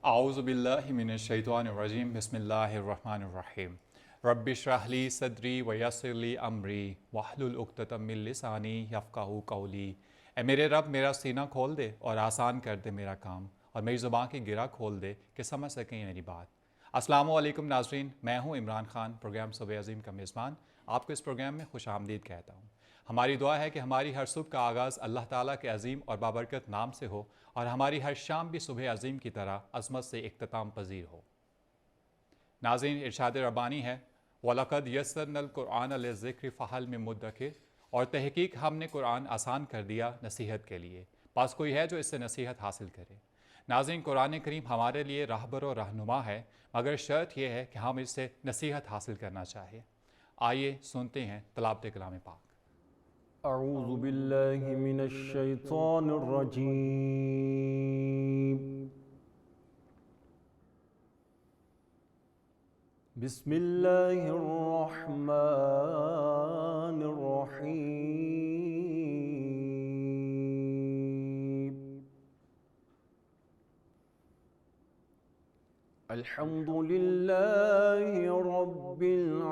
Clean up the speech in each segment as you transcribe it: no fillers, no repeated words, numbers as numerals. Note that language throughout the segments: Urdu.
اعوذ باللہ من الشیطان الرجیم بسم اللہ الرحمن الرحیم رب اشرح لی صدری ویسر لی امری واحلل عقدۃ من لسانی یفقہوا قولی۔ اے میرے رب میرا سینہ کھول دے اور آسان کر دے میرا کام، اور میری زبان کی گرہ کھول دے کہ سمجھ سکیں میری بات۔ السلام علیکم ناظرین، میں ہوں عمران خان، پروگرام صبح عظیم کا میزبان، آپ کو اس پروگرام میں خوش آمدید کہتا ہوں۔ ہماری دعا ہے کہ ہماری ہر صبح کا آغاز اللہ تعالیٰ کے عظیم اور بابرکت نام سے ہو، اور ہماری ہر شام بھی صبح عظیم کی طرح عظمت سے اختتام پذیر ہو۔ ناظرین، ارشاد ربانی ہے وَلَقَدْ يَسَّرْنَا الْقُرْآنَ لِلذِّكْرِ فَهَلْ مِن مُدَّكِرٍ، اور تحقیق ہم نے قرآن آسان کر دیا نصیحت کے لیے، پس کوئی ہے جو اس سے نصیحت حاصل کرے۔ ناظرین، قرآن کریم ہمارے لیے راہبر و رہنما ہے، مگر شرط یہ ہے کہ ہم اس سے نصیحت حاصل کرنا چاہیے۔ آئیے سنتے ہیں تلاوت کلام پاک۔ اعوذ باللہ من الشیطان الرجیم، بسم اللہ الرحمن الرحیم، الحمد للہ رب العالمین،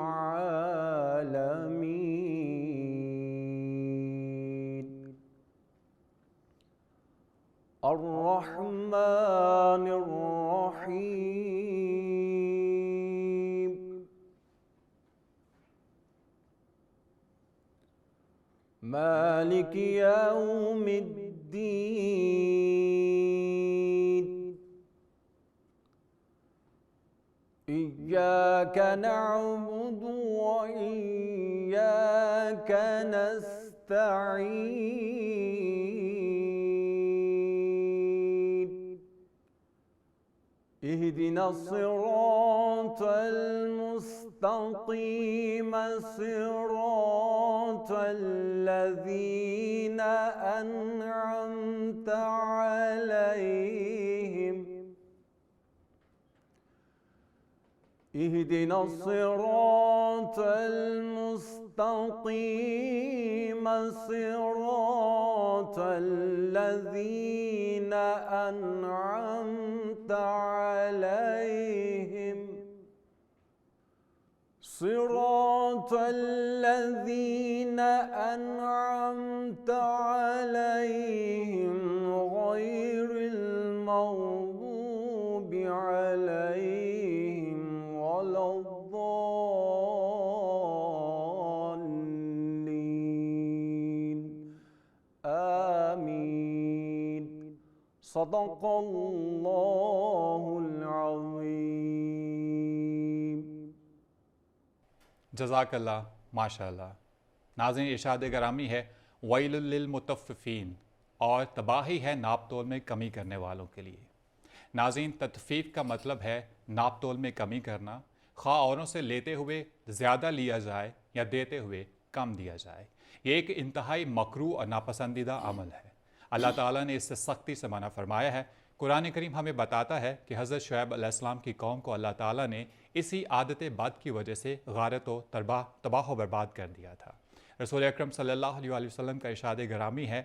الرحمن الرحیم، مالک یوم الدین، إياك نعبد وإياك نستعين، اهدنا الصراط المستقيم، صراط الذين أنعمت عليهم، اهدنا الصراط المستقيم، صراط الذين أنعمت عليهم، صراط الذين أنعمت عليهم غير المغضوب عليهم ولا الضالين، آمين۔ صدق اللہ العظیم۔ جزاک اللہ، ماشاء اللہ۔ ناظرین، ارشاد گرامی ہے وَيْلٌ لِّلْمُطَفِّفِينَ، اور تباہی ہے ناپ تول میں کمی کرنے والوں کے لیے۔ ناظرین، تطفیف کا مطلب ہے ناپ تول میں کمی کرنا، خواہ اوروں سے لیتے ہوئے زیادہ لیا جائے یا دیتے ہوئے کم دیا جائے۔ یہ ایک انتہائی مکروہ اور ناپسندیدہ عمل ہے۔ اللہ تعالیٰ نے اس سے سختی سے منع فرمایا ہے۔ قرآن کریم ہمیں بتاتا ہے کہ حضرت شعیب علیہ السلام کی قوم کو اللہ تعالیٰ نے اسی عادت بد کی وجہ سے غارت و تباہ و برباد کر دیا تھا۔ رسول اکرم صلی اللہ علیہ وسلم کا ارشاد گرامی ہے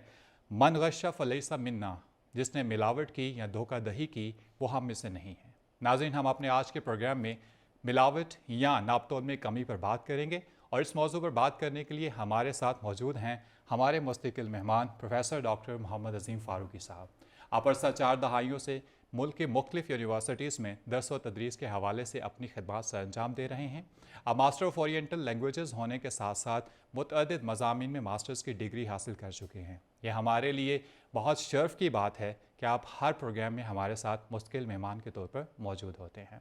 من غش فلیس منا، جس نے ملاوٹ کی یا دھوکہ دہی کی وہ ہم میں سے نہیں ہے۔ ناظرین، ہم اپنے آج کے پروگرام میں ملاوٹ یا ناپ تول میں کمی پر بات کریں گے، اور اس موضوع پر بات کرنے کے لیے ہمارے ساتھ موجود ہیں ہمارے مستقل مہمان پروفیسر ڈاکٹر محمد عظیم فاروقی صاحب۔ آپ عرصہ 4 دہائیوں سے ملک کے مختلف یونیورسٹیز میں درس و تدریس کے حوالے سے اپنی خدمات سر انجام دے رہے ہیں۔ آپ ماسٹر آف اورینٹل لینگویجز ہونے کے ساتھ ساتھ متعدد مضامین میں ماسٹرز کی ڈگری حاصل کر چکے ہیں۔ یہ ہمارے لیے بہت شرف کی بات ہے کہ آپ ہر پروگرام میں ہمارے ساتھ مستقل مہمان کے طور پر موجود ہوتے ہیں۔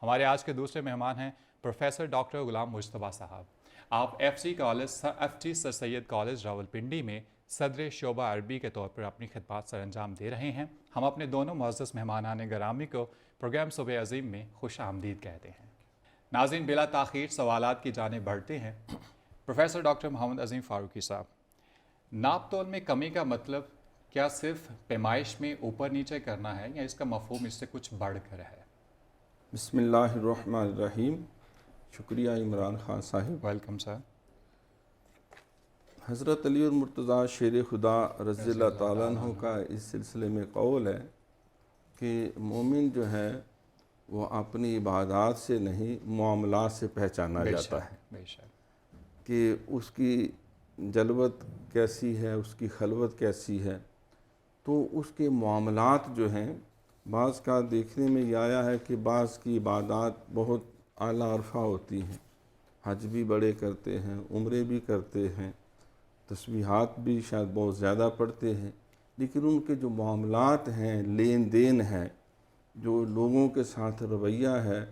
ہمارے آج کے دوسرے مہمان ہیں پروفیسر ڈاکٹر غلام مجتبیٰ صاحب۔ آپ ایف ٹی سر سید کالج راولپنڈی میں صدر شعبہ عربی کے طور پر اپنی خدمات سر انجام دے رہے ہیں۔ ہم اپنے دونوں معزز مہمانان گرامی کو پروگرام صبح عظیم میں خوش آمدید کہتے ہیں۔ ناظرین، بلا تاخیر سوالات کی جانب بڑھتے ہیں۔ پروفیسر ڈاکٹر محمد عظیم فاروقی صاحب، ناپ تول میں کمی کا مطلب کیا صرف پیمائش میں اوپر نیچے کرنا ہے، یا اس کا مفہوم اس سے کچھ بڑھ کر ہے؟ بسم اللہ الرحمن الرحیم۔ شکریہ عمران خان صاحب۔ Welcome sir. حضرت علی المرتضیٰ شیر خدا رضی اللہ تعالیٰ عنہ کا اس سلسلے میں قول ہے کہ مومن جو ہے وہ اپنی عبادات سے نہیں معاملات سے پہچانا جاتا ہے بے شک کہ اس کی جلوت کیسی ہے، اس کی خلوت کیسی ہے۔ تو اس کے معاملات جو ہیں، بعض کا دیکھنے میں یہ آیا ہے کہ بعض کی عبادات بہت اعلیٰ عرفہ ہوتی ہیں، حج بھی بڑے کرتے ہیں، عمرے بھی کرتے ہیں، تسبیحات بھی شاید بہت زیادہ پڑھتے ہیں، لیکن ان کے جو معاملات ہیں، لین دین ہے، جو لوگوں کے ساتھ رویہ ہے،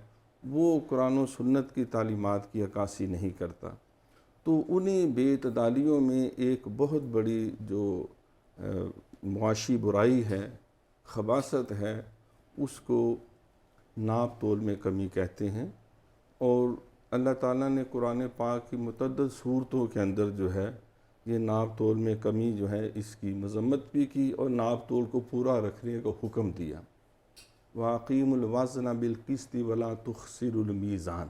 وہ قرآن و سنت کی تعلیمات کی عکاسی نہیں کرتا۔ تو انہیں بے اعتدالیوں میں ایک بہت بڑی جو معاشی برائی ہے، خباثت ہے، اس کو ناپ تول میں کمی کہتے ہیں۔ اور اللہ تعالیٰ نے قرآن پاک کی متعدد صورتوں کے اندر جو ہے یہ ناپ تول میں کمی جو ہے اس کی مذمت بھی کی اور ناپ تول کو پورا رکھنے کا حکم دیا۔ وَأَقِيمُوا الْوَزْنَ بِالْقِسْطِ وَلَا تُخْسِرُوا الْمِيزَانَ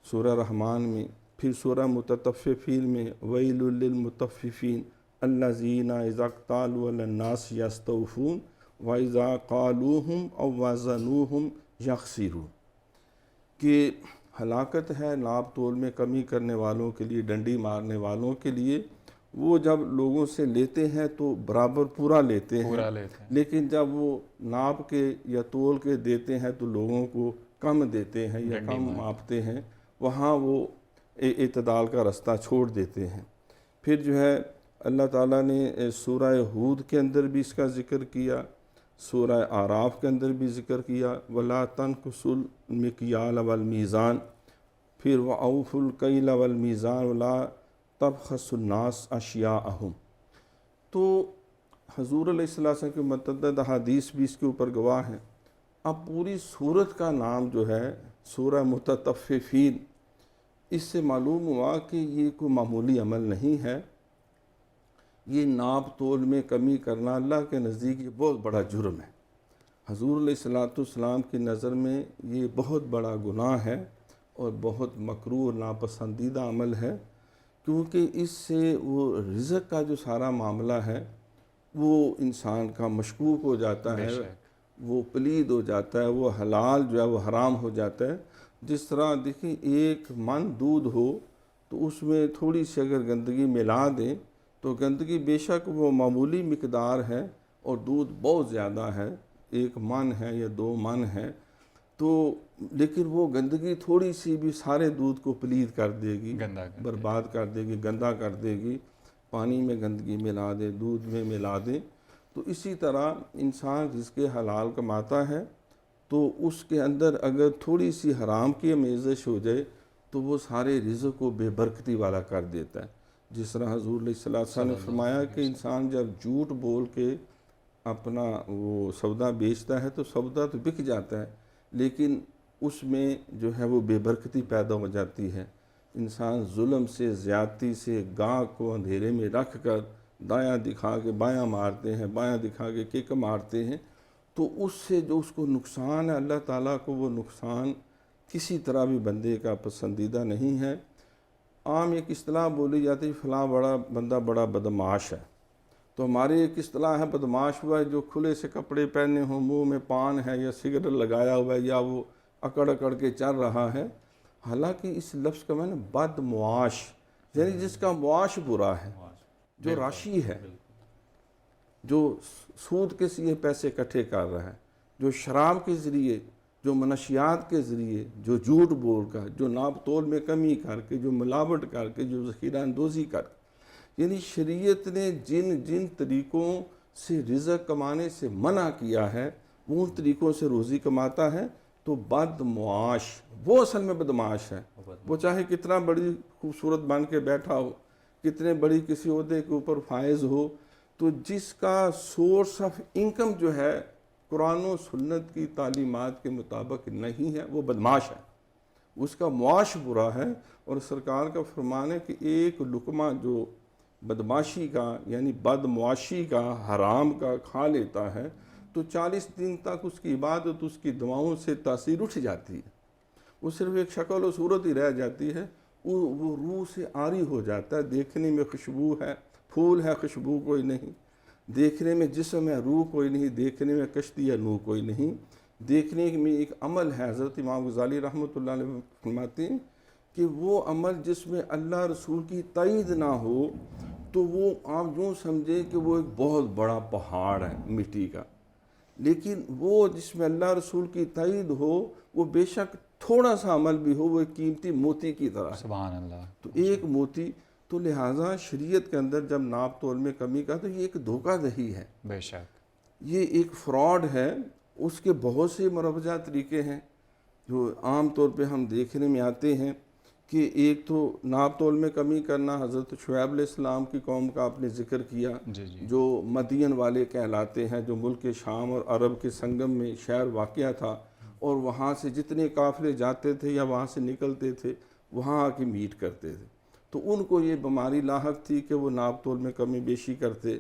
سورہ رحمان میں، پھر سورہ متطففین میں وَيْلٌ لِّلْمُطَفِّفِينَ الَّذِينَ إِذَا اكْتَالُوا عَلَى النَّاسِ يَسْتَوْفُونَ وَإِذَا قَالُوهُمْ أَوْ وَزَنُوهُمْ يَخْسِرُونَ کہ ہلاکت ہے ناپ تول میں کمی کرنے والوں کے لیے، ڈنڈی مارنے والوں کے لیے۔ وہ جب لوگوں سے لیتے ہیں تو برابر پورا لیتے ہیں، لیکن جب وہ ناپ کے یا تول کے دیتے ہیں تو لوگوں کو کم دیتے ہیں یا کم ماپتے ہیں، وہاں وہ اعتدال کا رستہ چھوڑ دیتے ہیں۔ پھر جو ہے اللہ تعالیٰ نے سورہ ہود کے اندر بھی اس کا ذکر کیا، سورہ اعراف کے اندر بھی ذکر کیا، وَلَا تَنْقُصُوا الْمِكْيَالَ وَالْمِيزَانَ، پھر وَأَوْفُوا الْكَيْلَ وَالْمِيزَانَ وَلَا تَبْخَسُوا النَّاسَ أَشْيَاءَهُمْ۔ تو حضور علیہ السلام کے متعدد احادیث بھی اس کے اوپر گواہ ہیں۔ اب پوری سورت کا نام جو ہے سورہ متطففین، اس سے معلوم ہوا کہ یہ کوئی معمولی عمل نہیں ہے، یہ ناپ تول میں کمی کرنا اللہ کے نزدیک یہ بہت بڑا جرم ہے۔ حضور علیہ السلام کی نظر میں یہ بہت بڑا گناہ ہے اور بہت مکروہ اور ناپسندیدہ عمل ہے، کیونکہ اس سے وہ رزق کا جو سارا معاملہ ہے وہ انسان کا مشکوک ہو جاتا ہے، وہ پلید ہو جاتا ہے، وہ حلال جو ہے وہ حرام ہو جاتا ہے۔ جس طرح دیکھیں ایک من دودھ ہو تو اس میں تھوڑی سی اگر گندگی ملا دیں تو گندگی بے شک وہ معمولی مقدار ہے اور دودھ بہت زیادہ ہے، 1 من ہے یا 2 من ہے، تو لیکن وہ گندگی تھوڑی سی بھی سارے دودھ کو پلید کر دے گی، برباد کر دے گی، گندا کر دے گی۔ پانی میں گندگی ملا دے، دودھ میں ملا دے۔ تو اسی طرح انسان رزق حلال کماتا ہے تو اس کے اندر اگر تھوڑی سی حرام کی آمیزش ہو جائے تو وہ سارے رزق کو بے برکتی والا کر دیتا ہے۔ جس طرح حضور علیہ السلام نے فرمایا کہ انسان جب جھوٹ بول کے اپنا وہ سودا بیچتا ہے تو سودا تو بک جاتا ہے، لیکن اس میں جو ہے وہ بے برکتی پیدا ہو جاتی ہے۔ انسان ظلم سے، زیادتی سے گاہک کو اندھیرے میں رکھ کر دایاں دکھا کے بایاں مارتے ہیں، بایاں دکھا کے کک مارتے ہیں، تو اس سے جو اس کو نقصان ہے اللہ تعالیٰ کو وہ نقصان کسی طرح بھی بندے کا پسندیدہ نہیں ہے۔ عام ایک اصطلاح بولی جاتی ہے فلاں بڑا بندہ بڑا بدمعاش ہے، تو ہماری ایک اصطلاح ہے بدمعاش ہوا ہے جو کھلے سے کپڑے پہنے ہوں، منہ میں پان ہے یا سگریٹ لگایا ہوا ہے یا وہ اکڑ اکڑ کے چل رہا ہے۔ حالانکہ اس لفظ کا معنی بدمعاش، یعنی جس کا معاش برا ہے، جو راشی ہے، جو سود کے ذریعے پیسے اکٹھے کر رہا ہے، جو شراب کے ذریعے، جو منشیات کے ذریعے، جو جھوٹ بول کر، جو ناپ تول میں کمی کر کے، جو ملاوٹ کر کے، جو ذخیرہ اندوزی کر کے، یعنی شریعت نے جن جن طریقوں سے رزق کمانے سے منع کیا ہے وہ ان طریقوں سے روزی کماتا ہے تو بدمعاش، وہ اصل میں بدمعاش ہے۔ وہ چاہے کتنا بڑی خوبصورت بن کے بیٹھا ہو، کتنے بڑی کسی عہدے کے اوپر فائز ہو، تو جس کا سورس آف انکم جو ہے قرآن و سنت کی تعلیمات کے مطابق نہیں ہے وہ بدمعاش ہے، اس کا معاش برا ہے۔ اور سرکار کا فرمان ہے کہ ایک لقمہ جو بدمعاشی کا یعنی بدمعاشی کا، حرام کا کھا لیتا ہے تو 40 دن تک اس کی عبادت، اس کی دعاؤں سے تاثیر اٹھ جاتی ہے، وہ صرف ایک شکل و صورت ہی رہ جاتی ہے، وہ روح سے عاری ہو جاتا ہے۔ دیکھنے میں خوشبو ہے، پھول ہے، خوشبو کوئی نہیں۔ دیکھنے میں جسم ہے روح کوئی نہیں، دیکھنے میں کشتی ہے نور کوئی نہیں، دیکھنے میں ایک عمل ہے۔ حضرت امام غزالی رحمۃ اللہ علیہ فرماتے ہیں کہ وہ عمل جس میں اللہ رسول کی تائید نہ ہو تو وہ آپ یوں سمجھے کہ وہ ایک بہت بڑا پہاڑ ہے مٹی کا، لیکن وہ جس میں اللہ رسول کی تائید ہو وہ بے شک تھوڑا سا عمل بھی ہو وہ ایک قیمتی موتی کی طرح ہے۔ سبحان اللہ۔ تو ایک موتی، تو لہٰذا شریعت کے اندر جب ناپ تول میں کمی کا تو یہ ایک دھوکہ دہی ہے، بے شک، یہ ایک فراڈ ہے۔ اس کے بہت سے مروجہ طریقے ہیں جو عام طور پہ ہم دیکھنے میں آتے ہیں کہ ایک تو ناپ تول میں کمی کرنا، حضرت شعیب علیہ السلام کی قوم کا آپ نے ذکر کیا، جی جی، جو مدین والے کہلاتے ہیں، جو ملک شام اور عرب کے سنگم میں شہر واقع تھا، اور وہاں سے جتنے قافلے جاتے تھے یا وہاں سے نکلتے تھے وہاں آ کے میٹ کرتے تھے، تو ان کو یہ بیماری لاحق تھی کہ وہ ناپ تول میں کمی بیشی کرتے،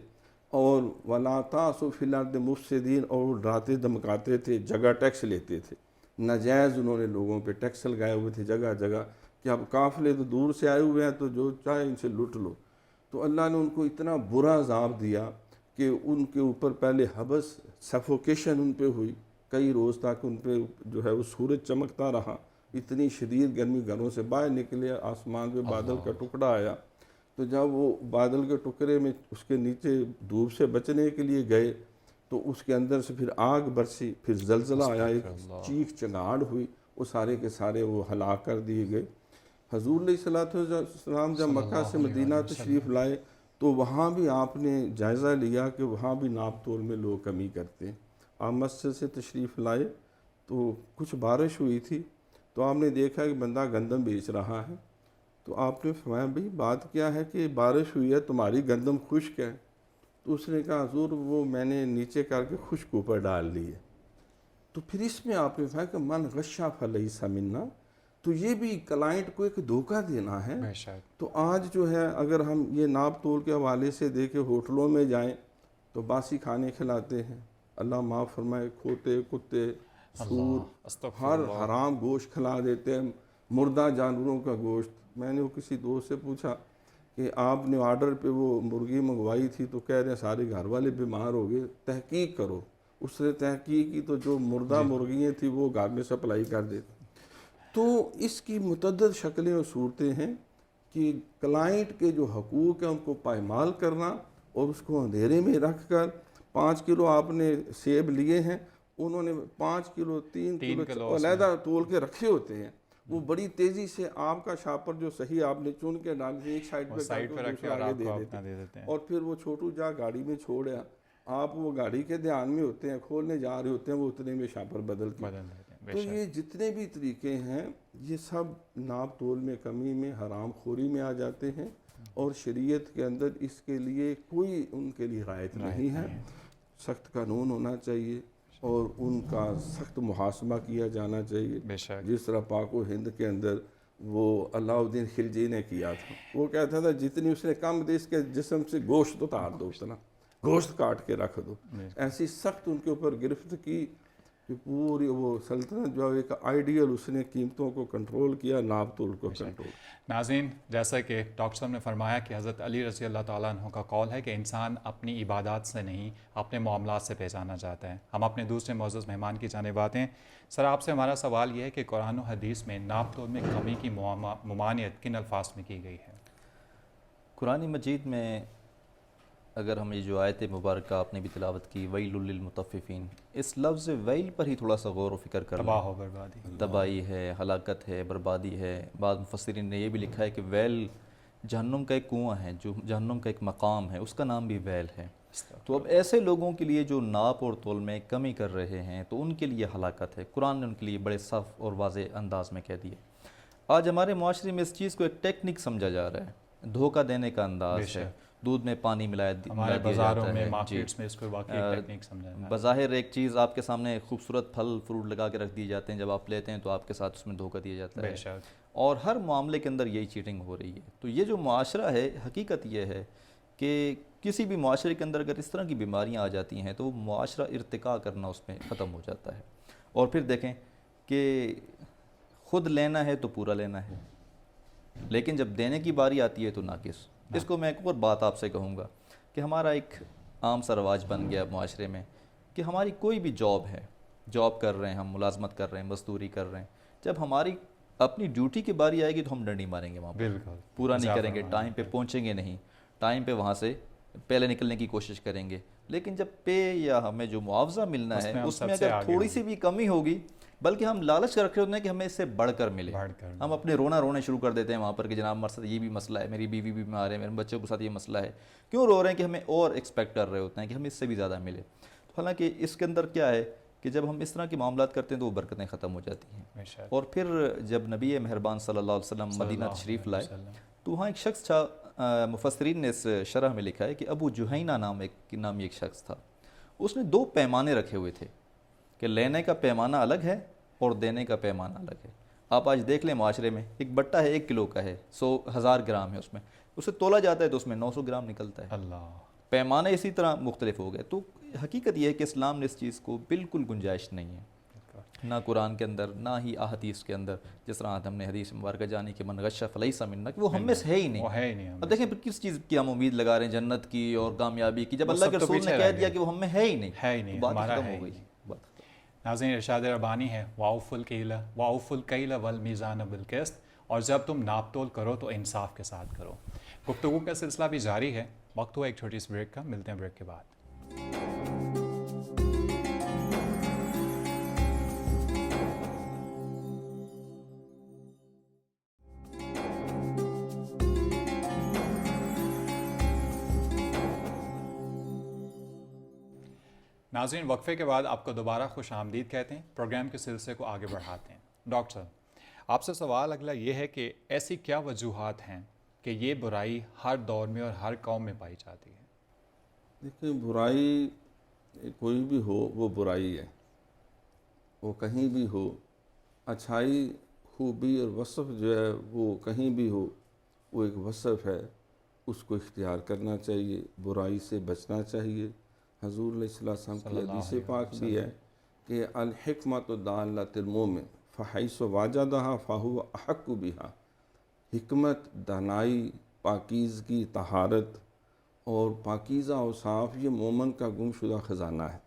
اور وَلَا تَعْثُوا فِي الْأَرْضِ مُفْسِدِينَ، اور وہ ڈراتے دھمکاتے تھے، جگہ ٹیکس لیتے تھے، ناجائز انہوں نے لوگوں پہ ٹیکس لگائے ہوئے تھے جگہ جگہ کہ اب قافلے تو دور سے آئے ہوئے ہیں تو جو چاہے ان سے لوٹ لو۔ تو اللہ نے ان کو اتنا برا عذاب دیا کہ ان کے اوپر پہلے حبس، سفوکیشن ان پہ ہوئی، کئی روز تک ان پہ جو ہے وہ سورج چمکتا رہا، اتنی شدید گرمی، گھروں سے باہر نکلے، آسمان پہ بادل کا ٹکڑا آیا، تو جب وہ بادل کے ٹکڑے میں اس کے نیچے دھوپ سے بچنے کے لیے گئے تو اس کے اندر سے پھر آگ برسی، پھر زلزلہ آیا، ایک چیخ چگاڑ ہوئی، وہ سارے کے سارے وہ ہلاک کر دیے گئے۔ حضور علیہ الصلوۃ والسلام جب مکہ سے مدینہ تشریف لائے تو وہاں بھی آپ نے جائزہ لیا کہ وہاں بھی ناپ تول میں لوگ کمی کرتے ہیں۔ آپ مسجد سے تشریف لائے تو کچھ بارش ہوئی تھی، تو آپ نے دیکھا کہ بندہ گندم بیچ رہا ہے، تو آپ نے فرمایا بھئی بات کیا ہے کہ بارش ہوئی ہے تمہاری گندم خشک ہے؟ تو اس نے کہا حضور وہ میں نے نیچے کر کے خشک اوپر ڈال لی ہے۔ تو پھر اس میں آپ نے فرمایا کہ من غشا فلیس منا، تو یہ بھی کلائنٹ کو ایک دھوکہ دینا ہے۔ بے شک، تو آج جو ہے اگر ہم یہ ناپ تول کے حوالے سے دیکھیں، ہوٹلوں میں جائیں تو باسی کھانے کھلاتے ہیں، اللہ معاف فرمائے، کھوتے، کتے، سور، استغفر ہر اللہ۔ حرام گوشت کھلا دیتے ہیں، مردہ جانوروں کا گوشت۔ میں نے وہ کسی دوست سے پوچھا کہ آپ نے آرڈر پہ وہ مرغی منگوائی تھی تو کہہ رہے ہیں سارے گھر والے بیمار ہو گئے، تحقیق کرو۔ اس نے تحقیق کی تو جو مردہ مرغیاں تھیں وہ گھر میں سپلائی کر دیتے۔ تو اس کی متعدد شکلیں اور صورتیں ہیں کہ کلائنٹ کے جو حقوق ہیں ان کو پائمال کرنا، اور اس کو اندھیرے میں رکھ کر 5 کلو آپ نے سیب لیے ہیں، انہوں نے 5 کلو 3 کلو علیحدہ تول کے رکھے ہوتے ہیں، وہ بڑی تیزی سے آپ کا شاپر جو صحیح آپ نے چن کے ڈال کے ایک سائڈ پہ رکھ کے آگے دے دے دیتے دیتے ہیں۔ اور پھر وہ چھوٹو جا گاڑی میں چھوڑیا، آپ وہ گاڑی کے دھیان میں ہوتے ہیں، کھولنے جا رہے ہوتے ہیں، وہ اتنے میں شاپر بدل کے۔ بدل دیتے ہیں، بے تو شک، یہ جتنے بھی طریقے ہیں یہ سب ناپ تول میں کمی میں، حرام خوری میں آ جاتے ہیں، اور شریعت کے اندر اس کے لیے کوئی ان کے لیے رعایت نہیں ہے۔ سخت قانون ہونا چاہیے اور ان کا سخت محاسبہ کیا جانا چاہیے، بے شک، جس طرح پاک و ہند کے اندر وہ علاء الدین خلجی نے کیا تھا۔ وہ کہتا تھا جتنی اس نے کم دی اس کے جسم سے گوشت اتار دو، اتنا گوشت کاٹ کے رکھ دو۔ ایسی سخت ان کے اوپر گرفت کی کہ پوری وہ سلطنت جو ایک آئیڈیل، اس نے قیمتوں کو کنٹرول کیا، ناپ تول کو کنٹرول۔ ناظرین، جیسا کہ ڈاکٹر صاحب نے فرمایا کہ حضرت علی رضی اللہ تعالیٰ عنہ کا قول ہے کہ انسان اپنی عبادات سے نہیں اپنے معاملات سے پہچانا جاتا ہے۔ ہم اپنے دوسرے معزز مہمان کی جانب آتے ہیں۔ سر، آپ سے ہمارا سوال یہ ہے کہ قرآن و حدیث میں ناپ تول میں کمی کی ممانعت کن الفاظ میں کی گئی ہے؟ قرآن مجید میں اگر ہم یہ جو آیت مبارکہ آپ نے بھی تلاوت کی، ویل للمطففین، اس لفظ ویل پر ہی تھوڑا سا غور و فکر کر لیں۔ تباہ و بربادی، تباہی ہے، ہلاکت ہے، بربادی ہے۔ بعض مفسرین نے یہ بھی لکھا ہے کہ ویل جہنم کا ایک کنواں ہے، جو جہنم کا ایک مقام ہے، اس کا نام بھی ویل ہے۔ تو اب ایسے لوگوں کے لیے جو ناپ اور تول میں کمی کر رہے ہیں تو ان کے لیے ہلاکت ہے۔ قرآن نے ان کے لیے بڑے صاف اور واضح انداز میں کہہ دیا۔ آج ہمارے معاشرے میں اس چیز کو ایک ٹیکنک سمجھا جا رہا ہے، دھوکہ دینے کا انداز ہے، دودھ میں پانی ملا دیا ہمارے جاتا بازاروں میں، ہے۔ مارکیٹس میں اس کو واقعی ٹیکنیک سمجھا جاتا ہے۔ بظاہر ایک چیز آپ کے سامنے خوبصورت پھل فروٹ لگا کے رکھ دیے جاتے ہیں، جب آپ لیتے ہیں تو آپ کے ساتھ اس میں دھوکہ دیا جاتا ہے، بے شک، اور ہر معاملے کے اندر یہی چیٹنگ ہو رہی ہے۔ تو یہ جو معاشرہ ہے، حقیقت یہ ہے کہ کسی بھی معاشرے کے اندر اگر اس طرح کی بیماریاں آ جاتی ہیں تو وہ معاشرہ ارتقاء کرنا اس میں ختم ہو جاتا ہے۔ اور پھر دیکھیں کہ خود لینا ہے تو پورا لینا ہے، لیکن جب دینے کی باری آتی ہے تو ناقص۔ اس کو میں ایک اور بات آپ سے کہوں گا کہ ہمارا ایک عام سا رواج بن گیا معاشرے میں کہ ہماری کوئی بھی جاب ہے، جاب کر رہے ہیں ہم، ملازمت کر رہے ہیں، مزدوری کر رہے ہیں، جب ہماری اپنی ڈیوٹی کی باری آئے گی تو ہم ڈنڈی ماریں گے وہاں پہ، بالکل پورا نہیں کریں گے، ٹائم پہ پہنچیں گے نہیں، ٹائم پہ وہاں سے پہلے نکلنے کی کوشش کریں گے. لیکن جب پے یا ہمیں جو معاوضہ ملنا ہے اس میں اگر تھوڑی سی بھی کمی ہوگی، بلکہ ہم لالچ رکھے ہوتے ہیں کہ ہمیں اس سے بڑھ کر ملے، ہم اپنے رونے شروع کر دیتے ہیں وہاں پر کہ جناب ہمارے ساتھ یہ بھی مسئلہ ہے، میری بیوی بھی بیمار ہے، میرے بچوں کے ساتھ یہ مسئلہ ہے، کیوں رو رہے ہیں کہ ہمیں اور ایکسپیکٹ کر رہے ہوتے ہیں کہ ہمیں اس سے بھی زیادہ ملے. تو حالانکہ اس کے اندر کیا ہے کہ جب ہم اس طرح کے معاملات کرتے ہیں تو وہ برکتیں ختم ہو جاتی ہیں. اور پھر جب نبی مہربان صلی اللہ علیہ وسلم مدینہ تشریف لائے تو وہاں ایک شخص تھا، مفسرین نے اس شرح میں لکھا ہے کہ ابو جہینہ نامی ایک شخص تھا. اس نے 2 پیمانے رکھے ہوئے تھے کہ لینے کا پیمانہ الگ ہے اور دینے کا پیمانہ الگ ہے. آپ آج دیکھ لیں معاشرے میں ایک بٹا ہے 1 کلو کا ہے، 100,000 گرام ہے، اس میں اسے تولا جاتا ہے تو اس میں 900 گرام نکلتا ہے. اللہ، پیمانے اسی طرح مختلف ہو گئے. تو حقیقت یہ ہے کہ اسلام نے اس چیز کو بالکل گنجائش نہیں ہے، نہ قرآن کے اندر نہ ہی احادیث کے اندر. جس طرح ہم نے حدیث مبارکہ جانی کہ من غش فلیس منا، کہ وہ ہم میں سے ہے ہی نہیں. اب دیکھیں پھر کس چیز کی ہم امید لگا رہے ہیں، جنت کی اور کامیابی کی، جب اللہ کے رسول نے کہہ دیا کہ وہ ہم میں ہے ہی نہیں، بات ختم ہو گئی. ناظرین ارشاد ربانی ہے وَأَوْفُوا الْكَيْلَ وَالْمِيزَانَ بِالْقِسْطِ، اور جب تم ناپ تول کرو تو انصاف کے ساتھ کرو. گفتگو کا سلسلہ بھی جاری ہے، وقت ہوا ایک چھوٹی سی بریک کا، ملتے ہیں بریک کے بعد. ناظرین وقفے کے بعد آپ کو دوبارہ خوش آمدید کہتے ہیں، پروگرام کے سلسلے کو آگے بڑھاتے ہیں. ڈاکٹر صاحب، آپ سے سوال اگلا یہ ہے کہ ایسی کیا وجوہات ہیں کہ یہ برائی ہر دور میں اور ہر قوم میں پائی جاتی ہے؟ دیکھیں، برائی کوئی بھی ہو وہ برائی ہے، وہ کہیں بھی ہو. اچھائی، خوبی اور وصف جو ہے وہ کہیں بھی ہو، وہ ایک وصف ہے، اس کو اختیار کرنا چاہیے، برائی سے بچنا چاہیے. حضور علیہ السلام کی حدیث پاک بھی ہے کہ الحکمت دالۃ المومن فحیث واجدہا فہو احق بہا. حکمت، دانائی، پاکیزگی، طہارت اور پاکیزہ اوصاف یہ مومن کا گم شدہ خزانہ ہے،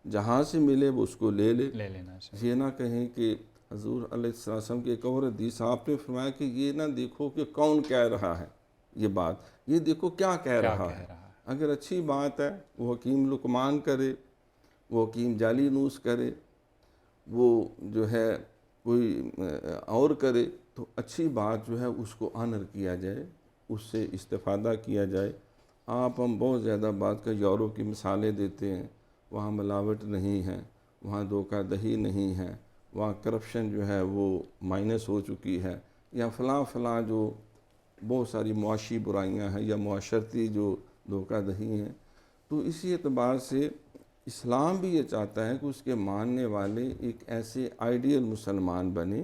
جہاں سے ملے وہ اس کو لے لینا چاہیے. یہ نہ کہیں کہ حضور علیہ السلام کی ایک اور حدیث آپ نے فرمایا کہ یہ نہ دیکھو کہ کون کہہ رہا ہے یہ بات، یہ دیکھو کیا کہہ رہا ہے. اگر اچھی بات ہے وہ حکیم لقمان کرے، وہ حکیم جعلی نوس کرے، وہ جو ہے کوئی اور کرے، تو اچھی بات جو ہے اس کو آنر کیا جائے، اس سے استفادہ کیا جائے. ہم بہت زیادہ بات کا یورپ کی مثالیں دیتے ہیں، وہاں ملاوٹ نہیں ہے، وہاں دھوکہ دہی نہیں ہے، وہاں کرپشن جو ہے وہ مائنس ہو چکی ہے، یا فلاں جو بہت ساری معاشی برائیاں ہیں یا معاشرتی جو دھوکہ دہی ہیں. تو اسی اعتبار سے اسلام بھی یہ چاہتا ہے کہ اس کے ماننے والے ایک ایسے آئیڈیل مسلمان بنے،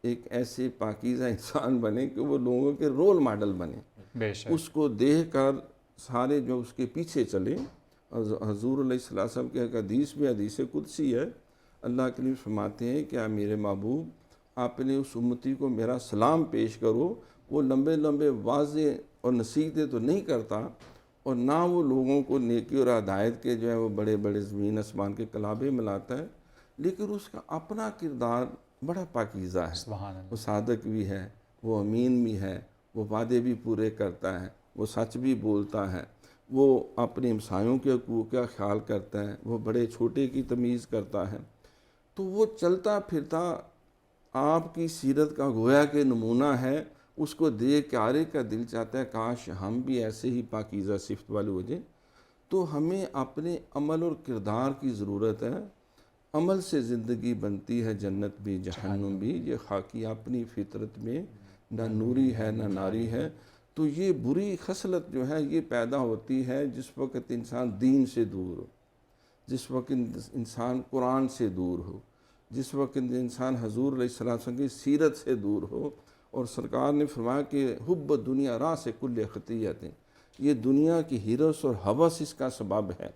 ایک ایسے پاکیزہ انسان بنے کہ وہ لوگوں کے رول ماڈل بنے، اس کو دیکھ کر سارے جو اس کے پیچھے چلیں. حضور علیہ السلام کی ایک حدیث بھی حدیث قدسی ہے، اللہ کے لیے فرماتے ہیں کہ میرے محبوب آپ نے اس امتی کو میرا سلام پیش کرو، وہ لمبے لمبے واضح اور نصیحتیں تو نہیں کرتا، اور نہ وہ لوگوں کو نیکی اور ہدایت کے جو ہے وہ بڑے بڑے زمین آسمان کے کلابے ملاتا ہے، لیکن اس کا اپنا کردار بڑا پاکیزہ ہے. سبحان اللہ. وہ صادق بھی ہے، وہ امین بھی ہے، وہ وعدے بھی پورے کرتا ہے، وہ سچ بھی بولتا ہے، وہ اپنے ہمسایوں کے حقوق کا خیال کرتا ہے، وہ بڑے چھوٹے کی تمیز کرتا ہے. تو وہ چلتا پھرتا آپ کی سیرت کا گویا کہ نمونہ ہے. اس کو دیکھ کے ہر ایک کا دل چاہتا ہے کاش ہم بھی ایسے ہی پاکیزہ صفت والے ہو جائیں. تو ہمیں اپنے عمل اور کردار کی ضرورت ہے. عمل سے زندگی بنتی ہے جنت بھی جہنم بھی، یہ خاکی اپنی فطرت میں نہ نوری ہے نہ ناری ہے. تو یہ بری خصلت جو ہے یہ پیدا ہوتی ہے جس وقت انسان دین سے دور ہو، جس وقت انسان قرآن سے دور ہو، جس وقت انسان حضور علیہ السلام کی سیرت سے دور ہو. اور سرکار نے فرمایا کہ حب دنیا راس کل خطیئت، یہ دنیا کی ہرس اور ہوس اس کا سبب ہے.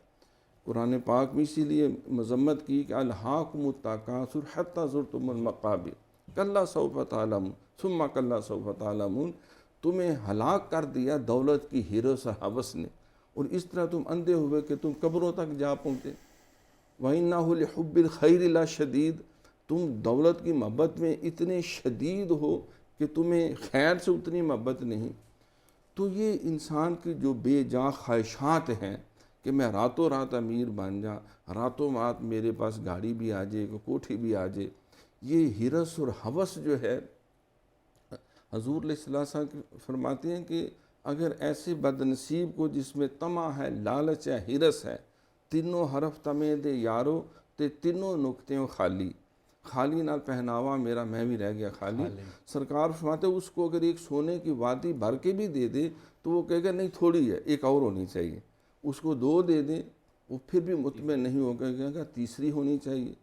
قرآن پاک میں اسی لیے مذمت کی کہ الہاکم التکاثر حتی زرتم المقابر کلا سوف تعلمون ثم کلا سوف تعلمون. تمہیں ہلاک کر دیا دولت کی ہرس اور ہوس نے، اور اس طرح تم اندھے ہوئے کہ تم قبروں تک جا پہنچے۔ وَإِنَّهُ لِحُبِّ الْخَيْرِ لَشَدِيدٌ، تم دولت کی محبت میں اتنے شدید ہو کہ تمہیں خیر سے اتنی محبت نہیں۔ تو یہ انسان کی جو بے جا خواہشات ہیں کہ میں راتوں رات امیر بن جا، راتوں رات میرے پاس گاڑی بھی آ جائے، کوٹھی بھی آ جائے، یہ ہرس اور ہوس جو ہے، حضور علیہ السلام فرماتے ہیں کہ اگر ایسے بد نصیب کو جس میں طمع ہے، لالچ ہے، ہرس ہے، تینوں حرف تمے دے یارو تے تینوں نکتےوں خالی، خالی نال پہناوا میرا میں بھی رہ گیا خالی۔ سرکار فرماتے ہیں اس کو اگر ایک سونے کی وادی بھر کے بھی دے دے تو وہ کہے گا نہیں تھوڑی ہے، ایک اور ہونی چاہیے۔ اس کو 2 دے دیں وہ پھر بھی مطمئن نہیں ہوگا، کہے گا تیسری ہونی چاہیے۔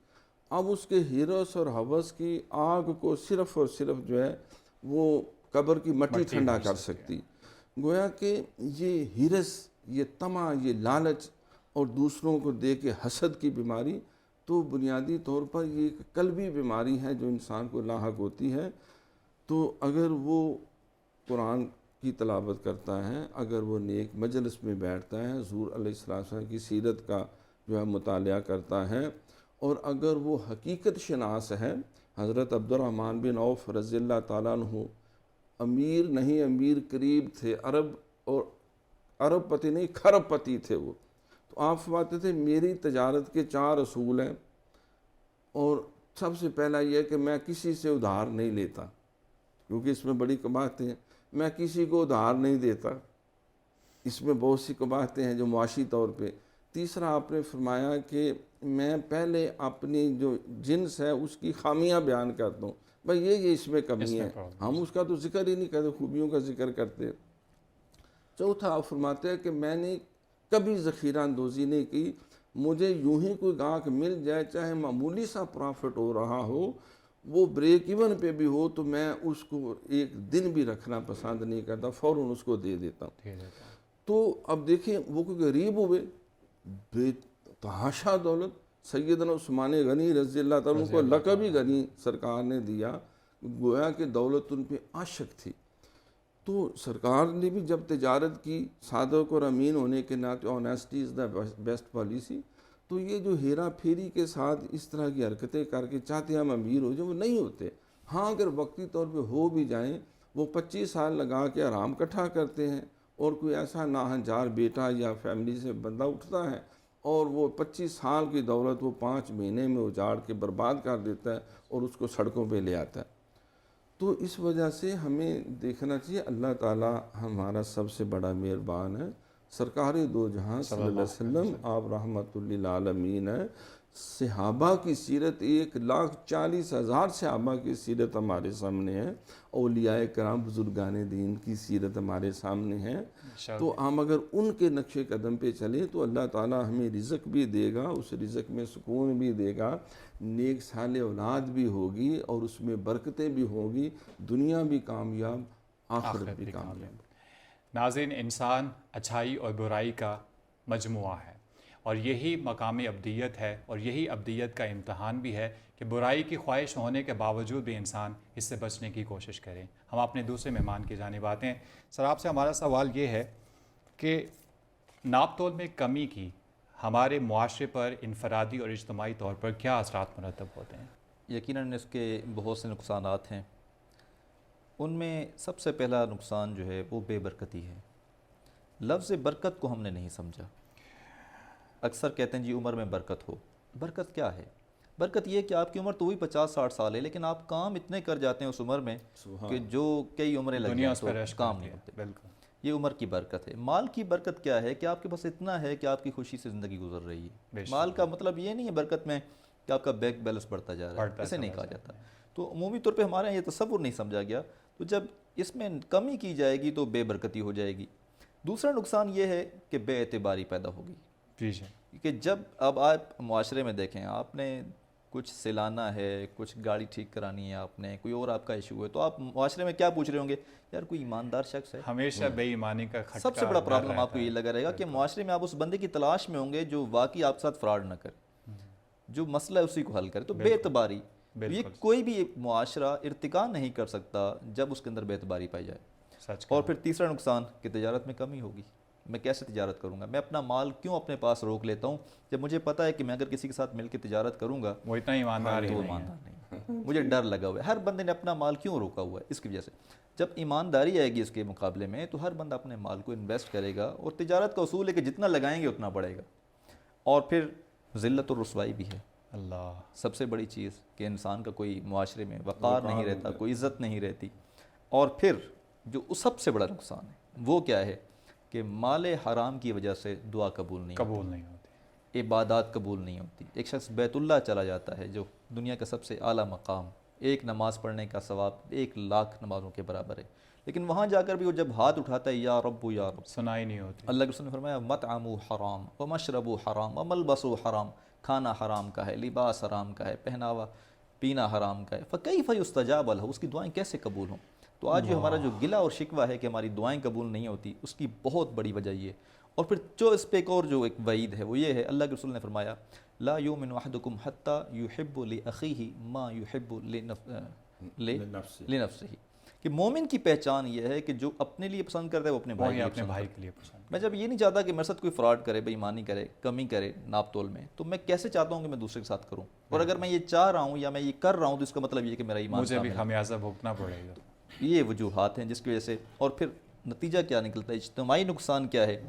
اب اس کے ہرس اور ہوس کی آگ کو صرف اور صرف جو ہے وہ قبر کی مٹی ٹھنڈا کر سکتی۔ گویا کہ یہ ہرس، یہ طمع، یہ لالچ اور دوسروں کو دے کے حسد کی بیماری تو بنیادی طور پر یہ ایک قلبی بیماری ہے جو انسان کو لاحق ہوتی ہے۔ تو اگر وہ قرآن کی تلاوت کرتا ہے، اگر وہ نیک مجلس میں بیٹھتا ہے، حضور علیہ السلام کی سیرت کا جو ہے مطالعہ کرتا ہے، اور اگر وہ حقیقت شناس ہے، حضرت عبد الرحمن بن عوف رضی اللہ تعالیٰ عنہ امیر نہیں، امیر قریب تھے، عرب پتی نہیں، کھرب پتی تھے وہ۔ تو آپ فرماتے تھے میری تجارت کے 4 اصول ہیں، اور سب سے پہلا یہ ہے کہ میں کسی سے ادھار نہیں لیتا، کیونکہ اس میں بڑی قباحتیں ہیں۔ میں کسی کو ادھار نہیں دیتا، اس میں بہت سی قباحتیں ہیں جو معاشی طور پہ۔ تیسرا آپ نے فرمایا کہ میں پہلے اپنی جو جنس ہے اس کی خامیاں بیان کرتا ہوں، بھائی یہ اس میں کمی ہے، ہم اس کا تو ذکر ہی نہیں کرتے، خوبیوں کا ذکر کرتے۔ چوتھا آپ فرماتے ہیں کہ میں نے کبھی ذخیرہ اندوزی نہیں کی، مجھے یوں ہی کوئی گاہک مل جائے، چاہے معمولی سا پرافٹ ہو رہا ہو، وہ بریک ایون پہ بھی ہو، تو میں اس کو ایک دن بھی رکھنا پسند نہیں کرتا، فوراً اس کو دے دیتا ہوں۔ تو اب دیکھیں وہ کوئی غریب ہوئے، بے تحاشا دولت، سیدنا عثمان غنی رضی اللہ تعالیٰ عنہ کو لقب ہی غنی سرکار نے دیا، گویا کہ دولت ان پہ عاشق تھی۔ تو سرکار نے بھی جب تجارت کی، صادق اور امین ہونے کے ناطے honesty is the best policy, تو یہ جو ہیرا پھیری کے ساتھ اس طرح کی حرکتیں کر کے چاہتے ہم امیر ہو جائیں، وہ نہیں ہوتے۔ ہاں اگر وقتی طور پہ ہو بھی جائیں، وہ 25 سال لگا کے آرام اکٹھا کرتے ہیں، اور کوئی ایسا ناہنجار بیٹا یا فیملی سے بندہ اٹھتا ہے اور وہ 25 سال کی دولت وہ 5 مہینے میں اجاڑ کے برباد کر دیتا ہے اور اس کو سڑکوں پہ لے آتا ہے۔ تو اس وجہ سے ہمیں دیکھنا چاہیے، اللہ تعالیٰ ہمارا سب سے بڑا مہربان ہے، سرکار دو جہاں صلی اللہ علیہ وسلم آپ رحمت للعالمین ہیں۔ صحابہ کی سیرت 1,40,000 صحابہ کی سیرت ہمارے سامنے ہے، اولیاء کرام بزرگان دین کی سیرت ہمارے سامنے ہے۔ تو ہم اگر ان کے نقش قدم پہ چلیں تو اللہ تعالیٰ ہمیں رزق بھی دے گا، اس رزق میں سکون بھی دے گا، نیک صالح اولاد بھی ہوگی، اور اس میں برکتیں بھی ہوگی، دنیا بھی کامیاب، آخرت بھی کامیاب۔ ناظرین، انسان اچھائی اور برائی کا مجموعہ ہے، اور یہی مقام ابدیت ہے، اور یہی ابدیت کا امتحان بھی ہے کہ برائی کی خواہش ہونے کے باوجود بھی انسان اس سے بچنے کی کوشش کریں۔ ہم اپنے دوسرے مہمان کی جانب آتے ہیں۔ سر، آپ سے ہمارا سوال یہ ہے کہ ناپ تول میں کمی کی ہمارے معاشرے پر انفرادی اور اجتماعی طور پر کیا اثرات مرتب ہوتے ہیں؟ یقیناً اس کے بہت سے نقصانات ہیں۔ ان میں سب سے پہلا نقصان جو ہے وہ بے برکتی ہے۔ لفظ برکت کو ہم نے نہیں سمجھا۔ اکثر کہتے ہیں جی عمر میں برکت ہو، برکت کیا ہے؟ برکت یہ کہ آپ کی عمر تو وہی 50-60 سال ہے، لیکن آپ کام اتنے کر جاتے ہیں اس عمر میں کہ جو کئی عمریں لگ جائیں تو کام نہیں ہوتے۔ بالکل، یہ عمر کی برکت ہے۔ مال کی برکت کیا ہے کہ آپ کے پاس اتنا ہے کہ آپ کی خوشی سے زندگی گزر رہی ہے۔ مال کا مطلب یہ نہیں ہے برکت میں کہ آپ کا بینک بیلنس بڑھتا جا رہا ہے، اسے نہیں کہا جاتا۔ تو عمومی طور پہ ہمارے یہاں یہ تصور نہیں سمجھا گیا، تو جب اس میں کمی کی جائے گی تو بے برکتی ہو جائے گی۔ دوسرا نقصان یہ ہے کہ بے اعتباری پیدا ہوگی، کہ جب اب آپ معاشرے میں دیکھیں، آپ نے کچھ سلانہ ہے، کچھ گاڑی ٹھیک کرانی ہے، آپ نے کوئی اور آپ کا ایشو ہے، تو آپ معاشرے میں کیا پوچھ رہے ہوں گے؟ یار کوئی ایماندار شخص ہے؟ ہمیشہ بے ایمانی کا کھٹکا سب سے بڑا پرابلم آپ کو یہ لگا رہے گا کہ معاشرے میں آپ اس بندے کی تلاش میں ہوں گے جو واقعی آپ کے ساتھ فراڈ نہ کرے، جو مسئلہ ہے اسی کو حل کرے۔ تو بے اعتباری، یہ کوئی بھی معاشرہ ارتقا نہیں کر سکتا جب اس کے اندر بے اعتباری پائی جائے۔ اور پھر تیسرا نقصان کہ تجارت میں کمی ہوگی۔ میں کیسے تجارت کروں گا؟ میں اپنا مال کیوں اپنے پاس روک لیتا ہوں جب مجھے پتہ ہے کہ میں اگر کسی کے ساتھ مل کے تجارت کروں گا وہ اتنا ایماندار ہی تو وہ نہیں ہے۔ ایماندار نہیں، مجھے ڈر لگا ہوا ہے۔ ہر بندے نے اپنا مال کیوں روکا ہوا ہے؟ اس کی وجہ سے جب ایمانداری آئے گی اس کے مقابلے میں تو ہر بندہ اپنے مال کو انویسٹ کرے گا، اور تجارت کا اصول ہے کہ جتنا لگائیں گے اتنا بڑھے گا۔ اور پھر ذلت اور رسوائی بھی ہے، اللہ، سب سے بڑی چیز کہ انسان کا کوئی معاشرے میں وقار نہیں رہتا، کوئی عزت نہیں رہتی۔ اور پھر جو سب سے بڑا نقصان ہے وہ کیا ہے کہ مال حرام کی وجہ سے دعا قبول نہیں ہوتی، قبول نہیں ہوتی۔ عبادات قبول نہیں ہوتی۔ ایک شخص بیت اللہ چلا جاتا ہے جو دنیا کا سب سے اعلیٰ مقام، ایک نماز پڑھنے کا ثواب 1,00,000 نمازوں کے برابر ہے، لیکن وہاں جا کر بھی وہ جب ہاتھ اٹھاتا ہے یا رب یا رب، سنائی نہیں ہوتی۔ اللہ کے رسول نے فرمایا مطعم حرام و مشرب حرام و ملبس حرام، کھانا حرام کا ہے، لباس حرام کا ہے، پہناوا پینا حرام کا ہے، فکیف یستجاب لہ، اس کی دعائیں کیسے قبول ہوں؟ تو آج جو ہمارا جو گلہ اور شکوہ ہے کہ ہماری دعائیں قبول نہیں ہوتی، اس کی بہت بڑی وجہ یہ ہے۔ اور پھر جو اس پہ ایک اور جو ایک وعید ہے وہ یہ ہے، اللہ کے رسول نے فرمایا لا یؤمن احدکم حتی یحب لاخیہ ما یحب لنفسہ، کہ مومن کی پہچان یہ ہے کہ جو اپنے لیے پسند کرتا ہے وہ اپنے بھائی وہی کے لیے اپنے پسند بھائی کرتا ہے۔ کے لیے پسند۔ میں جب یہ نہیں چاہتا کہ میرے ساتھ کوئی فراڈ کرے، بے ایمانی کرے، کمی کرے ناپ تول میں، تو میں کیسے چاہتا ہوں کہ میں دوسرے کے ساتھ کروں؟ اور اگر میں یہ چاہ رہا ہوں یا میں یہ کر رہا ہوں تو اس کا مطلب یہ ہے کہ میرا ایمان مجھے بھی کامل ہے۔ خمیازہ بھگتنا پڑے گا۔ یہ وجوہات ہیں جس کی وجہ سے، اور پھر نتیجہ کیا نکلتا ہے، اجتماعی نقصان کیا ہے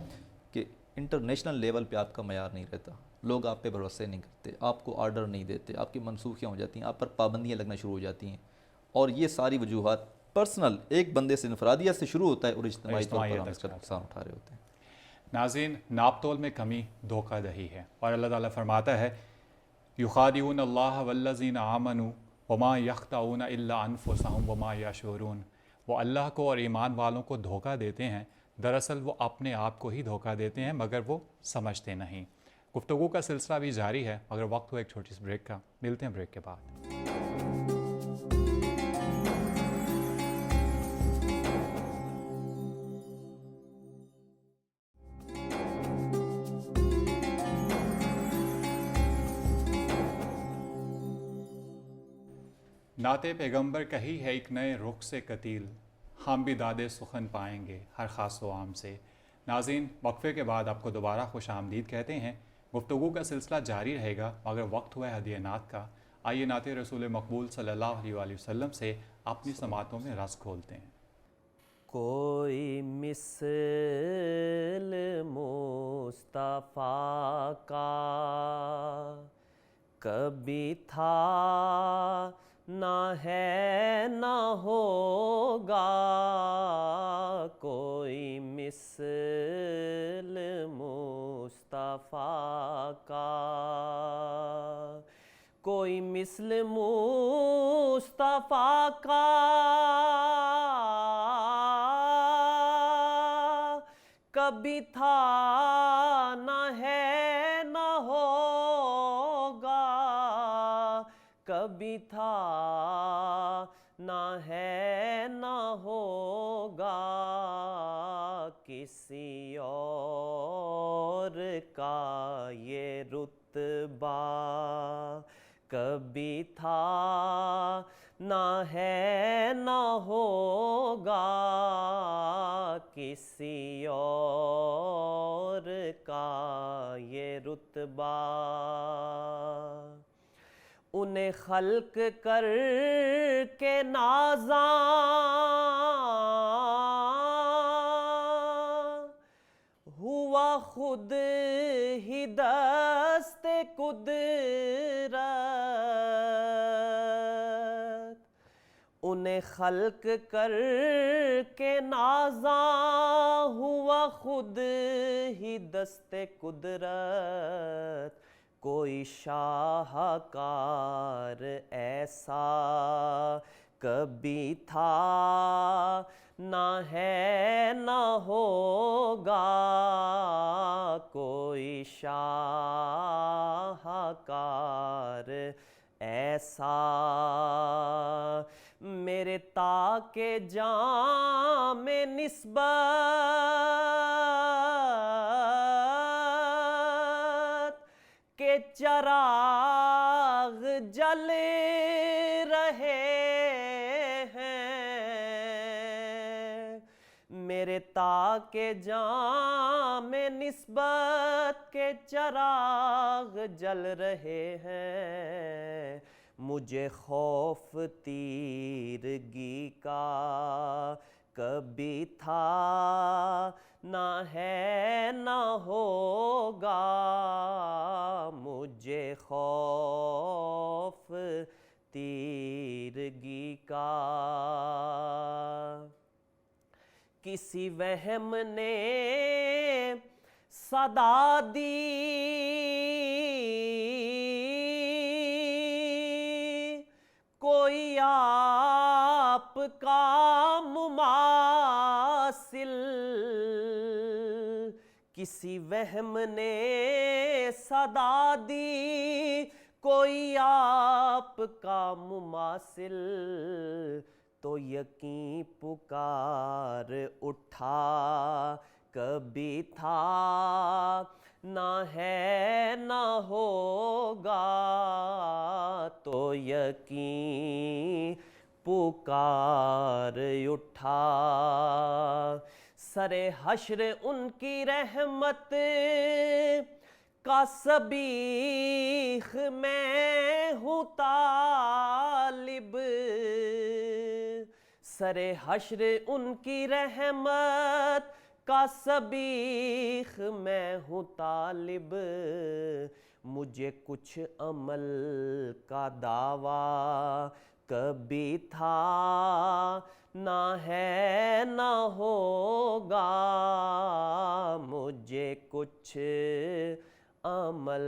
کہ انٹرنیشنل لیول پہ آپ کا معیار نہیں رہتا، لوگ آپ پہ بھروسے نہیں کرتے، آپ کو آرڈر نہیں دیتے، آپ کی منسوخیاں ہو جاتی ہیں، آپ پر پابندیاں لگنا شروع ہو جاتی ہیں، اور یہ ساری وجوہات پرسنل ایک بندے سے انفرادیت سے شروع ہوتا ہے اور اجتماعی طور پر ہم اس کا نقصان اٹھا رہے ہوتے ہیں۔ ناظرین، ناپ تول میں کمی دھوکہ دہی ہے، اور اللہ تعالیٰ فرماتا ہے یخادعون اللہ والذین آمنوا وما یخدعون الا انفسهم وما یشعرون، وہ اللہ کو اور ایمان والوں کو دھوکہ دیتے ہیں، دراصل وہ اپنے آپ کو ہی دھوکہ دیتے ہیں مگر وہ سمجھتے نہیں۔ گفتگو کا سلسلہ بھی جاری ہے مگر وقت ہو ایک چھوٹی سی بریک کا، ملتے ہیں بریک کے بعد۔ نعت پیغمبر کہی ہے ایک نئے رخ سے قتیل، ہم بھی داد سخن پائیں گے ہر خاص و عام سے۔ ناظرین، وقفے کے بعد آپ کو دوبارہ خوش آمدید کہتے ہیں۔ گفتگو کا سلسلہ جاری رہے گا مگر وقت ہوا ہے ہدیہ نعت کا۔ آئیے نعت رسول مقبول صلی اللہ علیہ وآلہ وسلم سے اپنی سماعتوں میں رس کھولتے ہیں۔ کوئی مثل مصطفیٰ کا کبھی تھا نہ ہے نہ ہوگا، کوئی مثل مصطفیٰ کا، کوئی مثل مصطفیٰ کا کبھی تھا نہ ہے نہ ہوگا، کبھی تھا نہ ہے نہ ہوگا، کسی اور کا یہ رتبہ کبھی تھا نہ ہے نہ ہوگا، کسی اور کا یہ رتبہ، انہیں خلق کر کے نازاں ہوا خود ہی دست قدرت، انہیں خلق کر کے نازاں ہوا خود ہی دست قدرت، کوئی شاہکار ایسا کبھی تھا نہ ہے نہ ہوگا، کوئی شاہکار ایسا، میرے تاک جام نسبت کے چراغ جل رہے ہیں، میرے تیرے تاکے جام نسبت کے چراغ جل رہے ہیں، مجھے خوف تیرگی کا کبھی تھا، نہ ہے نہ ہوگا، مجھے خوف تیرگی کا۔ کسی وہم نے صدا دی، کوئی آپ کا مماثل، کسی وہم نے صدا دی، کوئی آپ کا مماثل، تو یقین پکار اٹھا کبھی تھا، نہ ہے نہ ہوگا، تو یقین پکار اٹھا۔ سر حشر ان کی رحمت کا سبیخ میں ہوں طالب، سر حشر ان کی رحمت کا سبیخ میں ہوں طالب، مجھے کچھ عمل کا دعویٰ کبھی تھا، نہ ہے نہ ہوگا، مجھے کچھ عمل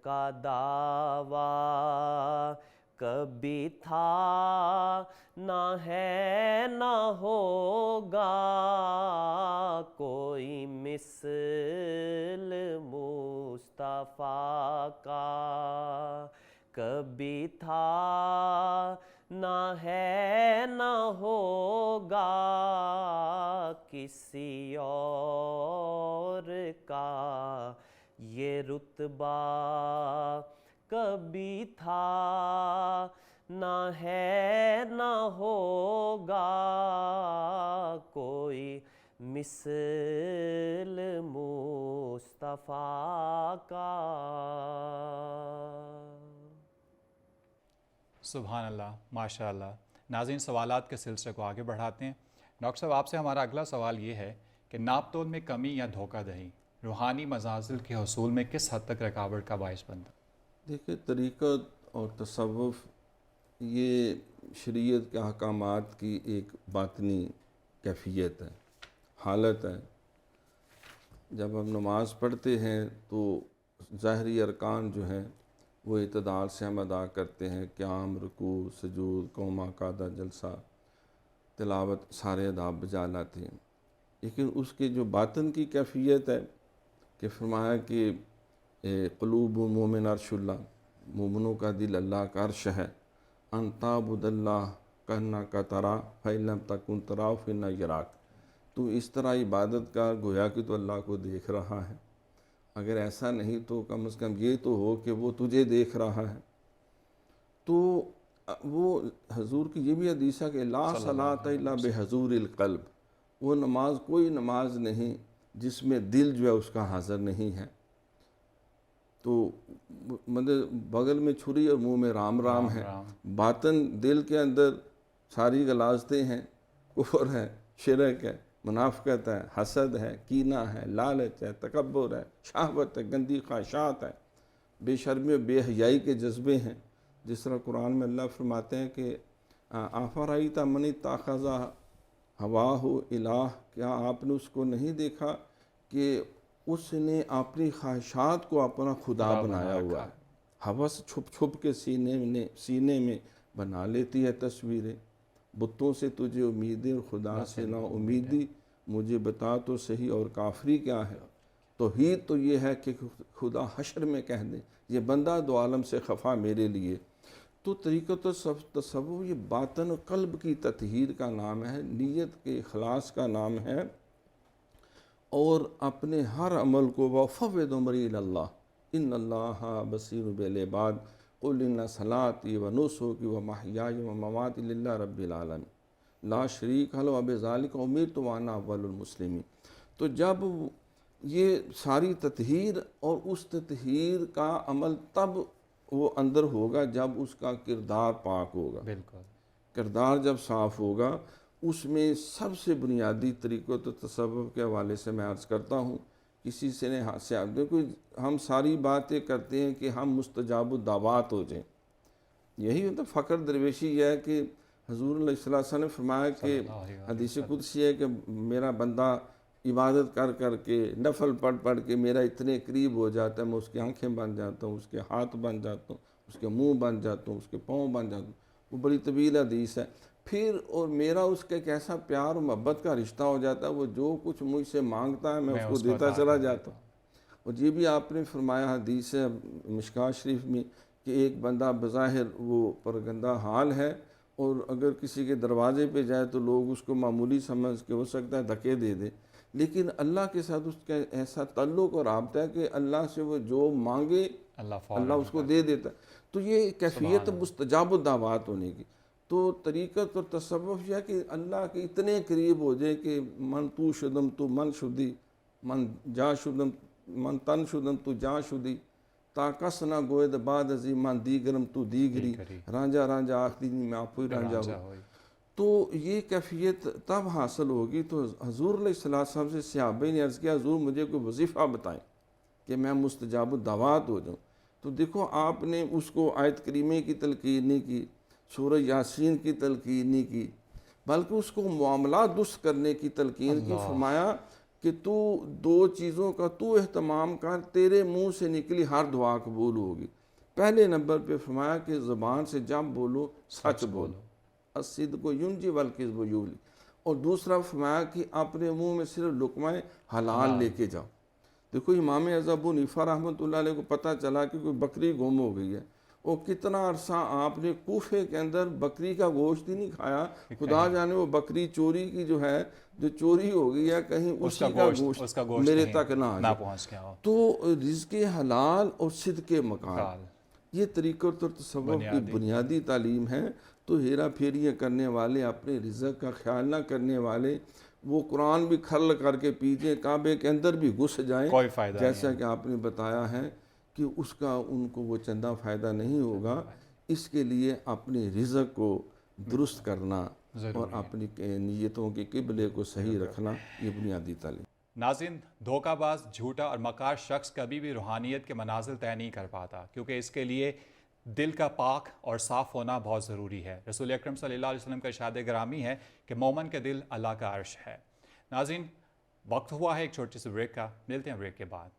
کا دعویٰ کبھی تھا، نہ ہے نہ ہوگا، کوئی مثل مصطفیٰ کا کبھی تھا، نہ ہے نہ ہوگا، کسی اور کا یہ رتبہ کبھی تھا، نہ ہے نہ ہوگا، کوئی مثل مصطفیٰ کا۔ سبحان اللہ، ماشاء اللہ۔ ناظرین، سوالات کے سلسلے کو آگے بڑھاتے ہیں۔ ڈاکٹر صاحب، آپ سے ہمارا اگلا سوال یہ ہے کہ ناپ تول میں کمی یا دھوکہ دہی روحانی مزازل کے حصول میں کس حد تک رکاوٹ کا باعث بنتا؟ دیکھیں، طریقت اور تصوف یہ شریعت کے احکامات کی ایک باطنی کیفیت ہے، حالت ہے۔ جب ہم نماز پڑھتے ہیں تو ظاہری ارکان جو ہیں وہ اعتدال سے ہم ادا کرتے ہیں، قیام، رکوع، سجود، قوما، قعدہ، جلسہ، تلاوت، سارے آداب بجا لاتے ہیں۔ لیکن اس کے جو باطن کی کیفیت ہے کہ فرمایا کہ قلوب مومن عرش اللہ، مومنوں کا دل اللہ کا عرش ہے، ان تعبد اللہ کأنک ترا فإن لم تکن تراہ فإنہ یراک، تو اس طرح عبادت کا گویا کہ تو اللہ کو دیکھ رہا ہے، اگر ایسا نہیں تو کم از کم یہ تو ہو کہ وہ تجھے دیکھ رہا ہے۔ تو وہ حضور کی یہ بھی حدیث ہے کہ لا صلاۃ الا بحضور القلب، وہ نماز کوئی نماز نہیں جس میں دل جو ہے اس کا حاضر نہیں ہے۔ تو مطلب بغل میں چھری اور منہ میں رام رام ہے، باطن دل کے اندر ساری غلاظتیں ہیں، کفر ہے، شرک ہے، منافقت ہے، حسد ہے، کینہ ہے، لالچ ہے، تکبر ہے، شہوت ہے، گندی خواہشات ہے، بے شرمی و بے حیائی کے جذبے ہیں۔ جس طرح قرآن میں اللہ فرماتے ہیں کہ افرأیت من اتخذ ہواہ الہ، کیا آپ نے اس کو نہیں دیکھا کہ اس نے اپنی خواہشات کو اپنا خدا بنایا ہوا ہے۔ ہوس چھپ چھپ کے سینے میں بنا لیتی ہے تصویریں، بتوں سے تجھے امیدیں خدا سے نا امیدی، مجھے بتا تو صحیح اور کافری کیا ہے۔ توحید تو یہ ہے کہ خدا حشر میں کہہ دے یہ بندہ دو عالم سے خفا میرے لیے۔ تو طریقت تصوف یہ باطن و قلب کی تطہیر کا نام ہے، نیت کے اخلاص کا نام ہے، اور اپنے ہر عمل کو وَفَوِّضْ أَمْرِي إِلَى اللَّهِ إِنَّ اللَّهَ بَصِيرٌ بِالْعِبَادِ قُلْ إِنَّ صَلَاتِي وَنُسُكِي وَمَحْيَايَ وَمَمَاتِي لِلَّهِ رَبِّ الْعَالَمِينَ۔ لا شریک لہ وبذالک امرت وانا اول المسلمین۔ تو جب یہ ساری تطہیر اور اس تطہیر کا عمل تب وہ اندر ہوگا جب اس کا کردار پاک ہوگا۔ بالکل کردار جب صاف ہوگا، اس میں سب سے بنیادی طریقوں تو تصوف کے حوالے سے میں عرض کرتا ہوں، کسی سے نے ہاتھ سے دیکھو ہم ساری باتیں کرتے ہیں کہ ہم مستجاب الدعوات ہو جائیں، یہی ہوتا فقر درویشی یہ ہے کہ حضور علیہ الصلوۃ والسلام نے فرمایا کہ حدیث قدسی ہے کہ میرا بندہ عبادت کر کر کے نفل پڑھ پڑھ کے میرا اتنے قریب ہو جاتا ہے، میں اس کی آنکھیں بن جاتا ہوں، اس کے ہاتھ بن جاتا ہوں، اس کے منہ بن جاتا ہوں، اس کے پاؤں بن جاتا ہوں۔ وہ بڑی طویل حدیث ہے۔ پھر اور میرا اس کا ایک ایسا پیار و محبت کا رشتہ ہو جاتا ہے، وہ جو کچھ مجھ سے مانگتا ہے میں اس کو دیتا چلا جاتا ہوں۔ اور یہ بھی آپ نے فرمایا حدیث ہے مشکوٰۃ شریف میں کہ ایک بندہ بظاہر وہ پرگندہ حال ہے، اور اگر کسی کے دروازے پہ جائے تو لوگ اس کو معمولی سمجھ کے ہو سکتا ہے دھکے دے دے، لیکن اللہ کے ساتھ اس کا ایسا تعلق اور رابطہ ہے کہ اللہ سے وہ جو مانگے اللہ اس کو دے دیتا ہے۔ تو یہ کیفیت مستجاب الدعوات ہونے کی۔ تو طریقت اور تصوف یہ ہے کہ اللہ کے اتنے قریب ہو جائے کہ من تو شدم تو من شدی، من جا شدم من تن شدم تو جا شدی، تا کس نہ گوید بعد ازی من دیگرم تو دیگری، رانجا رانجا آخری میں آپ ہی رانجا ہو۔ تو یہ کیفیت تب حاصل ہوگی۔ تو حضور علیہ السلام سے صحابہ نے عرض کیا حضور مجھے کوئی وظیفہ بتائیں کہ میں مستجاب الدعوات ہو جاؤں۔ تو دیکھو آپ نے اس کو آیت کریمہ کی تلقین نہیں کی، سورہ یاسین کی تلقین نہیں کی، بلکہ اس کو معاملات درست کرنے کی تلقین کی۔ فرمایا کہ تو دو چیزوں کا تو اہتمام کر، تیرے منہ سے نکلی ہر دعا قبول ہوگی۔ پہلے نمبر پہ فرمایا کہ زبان سے جب بولو سچ بولو، الصدق ینجی والکذب یولی، اور دوسرا فرمایا کہ اپنے منہ میں صرف لقمہ حلال لے کے جاؤ۔ دیکھو امام اعظم ابو حنیفہ رحمۃ اللہ علیہ کو پتہ چلا کہ کوئی بکری گم ہو گئی ہے، اور کتنا عرصہ آپ نے کوفے کے اندر بکری کا گوشت ہی نہیں کھایا، خدا جانے وہ بکری چوری کی جو ہے جو چوری ہو گئی ہے کہیں اسی کا گوشت میرے تک نہ پہنچ گیا۔ تو رزق حلال اور صدق مقال، یہ طریقت اور تصوف کی بنیادی تعلیم ہے۔ تو ہیرا پھیریاں کرنے والے، اپنے رزق کا خیال نہ کرنے والے، وہ قرآن بھی کھرل کر کے پیجیں، کعبے کے اندر بھی گھس جائیں، جیسا کہ آپ نے بتایا ہے کہ اس کا ان کو وہ چندہ فائدہ نہیں ہوگا۔ اس کے لیے اپنے رزق کو درست کرنا اور اپنی نیتوں کے قبلے کو صحیح رکھنا، یہ بنیادی تعلیم۔ ناظرین، دھوکہ باز، جھوٹا اور مکار شخص کبھی بھی روحانیت کے منازل طے نہیں کر پاتا، کیونکہ اس کے لیے دل کا پاک اور صاف ہونا بہت ضروری ہے۔ رسول اکرم صلی اللہ علیہ وسلم کا ارشاد گرامی ہے کہ مومن کے دل اللہ کا عرش ہے۔ ناظرین، وقت ہوا ہے ایک چھوٹی سی بریک کا، ملتے ہیں بریک کے بعد۔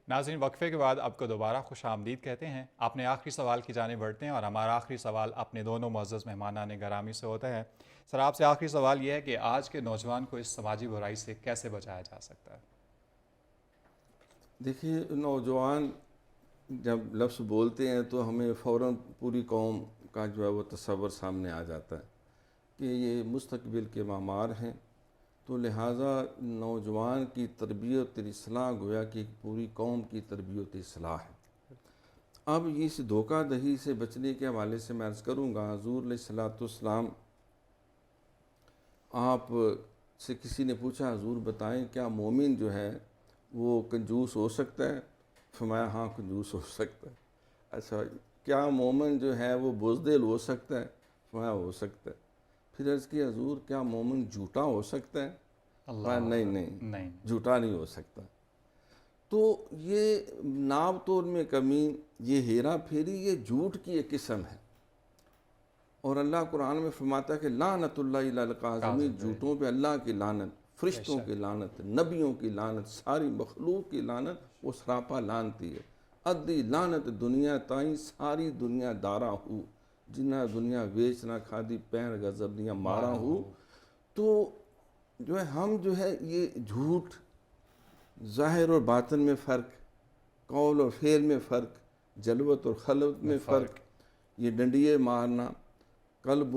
ناظرین، وقفے کے بعد آپ کو دوبارہ خوش آمدید کہتے ہیں۔ اپنے آخری سوال کی جانب بڑھتے ہیں، اور ہمارا آخری سوال اپنے دونوں معزز مہمانان گرامی سے ہوتا ہے۔ سر، آپ سے آخری سوال یہ ہے کہ آج کے نوجوان کو اس سماجی برائی سے کیسے بچایا جا سکتا ہے؟ دیکھیے، نوجوان جب لفظ بولتے ہیں تو ہمیں فوراً پوری قوم کا جو ہے وہ تصور سامنے آ جاتا ہے کہ یہ مستقبل کے معمار ہیں، تو لہٰذا نوجوان کی تربیت اصلاح گویا کہ پوری قوم کی تربیت اصلاح ہے۔ اب اس دھوکہ دہی سے بچنے کے حوالے سے میں عرض کروں گا، حضور علیہ الصلوۃ والسلام، آپ سے کسی نے پوچھا حضور بتائیں کیا مومن جو ہے وہ کنجوس ہو سکتا ہے؟ فرمایا ہاں کنجوس ہو سکتا ہے۔ اچھا، کیا مومن جو ہے وہ بزدل ہو سکتا ہے؟ فرمایا ہو سکتا ہے۔ پھر عرض کی حضور کیا مومن جھوٹا ہو سکتا ہے؟ فرمایا نہیں، جھوٹا نہیں ہو سکتا۔ تو یہ ناب طور میں کمی، یہ ہیرا پھیری، یہ جھوٹ کی ایک قسم ہے، اور اللہ قرآن میں فرماتا ہے کہ لعنت اللہ علی الکاذبین، جھوٹوں پہ اللہ کی لعنت، فرشتوں کی لعنت، نبیوں کی لعنت، ساری مخلوق کی لعنت، وہ سراپا لعنتی ہے۔ ادی لعنت دنیا تائیں ساری دنیا دارا ہو، جنہ دنیا ویچ نہ کھادی پین غضب نیا مارا ہو۔ تو جو ہے ہم جو ہے یہ جھوٹ، ظاہر اور باطن میں فرق، قول اور فعل میں فرق، جلوت اور خلوت میں فرق، یہ ڈنڈیے مارنا، قلب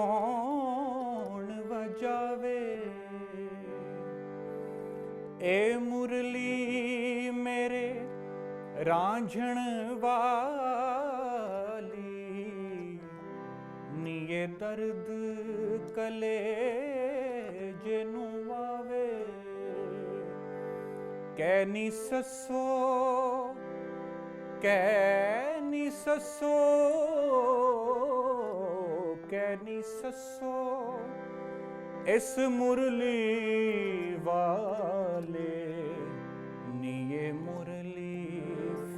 ਕੌਣ ਵਜਾਵੇ। ਏ ਮੁਰਲੀ ਮੇਰੇ ਰਾਂਝਣ ਵਾਲੀ, ਨੀਏ ਦਰਦ ਕਲੇਜੇ ਨੂੰ ਆਵੇ। ਕਹਿ ਨੀ ਸੱਸੋ, ਕਹਿ ਨੀ ਸੱਸੋ, ਕਹਿ ਨੀ ਸੱਸੋ, ਇਸ ਮੁਰਲੀ ਵਾਲੇ, ਨੀਏ ਮੁਰਲੀ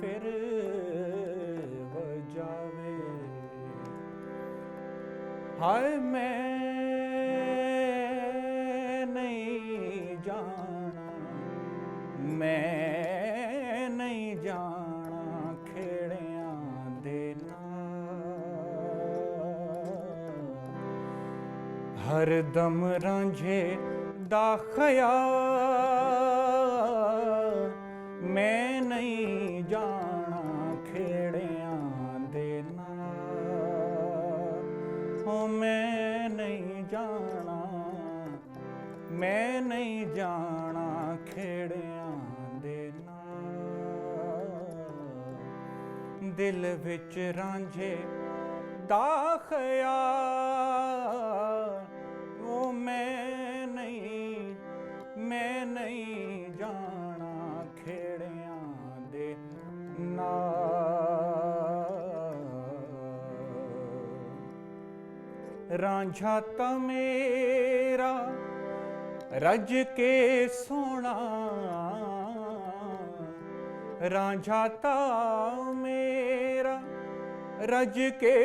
ਫਿਰ ਵਜਾਵੇ। ਹਾਏ ਮੈਂ ਨਹੀਂ ਜਾਣਾ, ਮੈਂ ਨਹੀਂ ਜਾਣਾ ਖੇੜਿਆਂ ਦੇ ਨਾਲ। ਹਰਦਮ ਰਾਂਝੇ ਦਾ ਖਿਆਲ, ਮੈਂ ਨਹੀਂ ਜਾਣਾ ਖੇੜਿਆਂ ਦੇ ਨਾਲ। ਹੋ ਮੈਂ ਨਹੀਂ ਜਾਣਾ, ਮੈਂ ਨਹੀਂ ਜਾਣਾ ਖੇੜਿਆਂ ਦੇ ਨਾਲ। ਦਿਲ ਵਿੱਚ ਰਾਂਝੇ ਦਾ ਖਿਆਲ, ਉਹ ਮੈਂ ਨਹੀਂ ਜਾਣਾ ਖੇੜਿਆਂ ਦੇ ਨਾਲ। ਰਾਂਝਾ ਤਾਂ ਮੇਰਾ ਰੱਜ ਕੇ ਸੋਹਣਾ, ਰਾਂਝਾ ਤਾਂ ਮੇਰਾ ਰੱਜ ਕੇ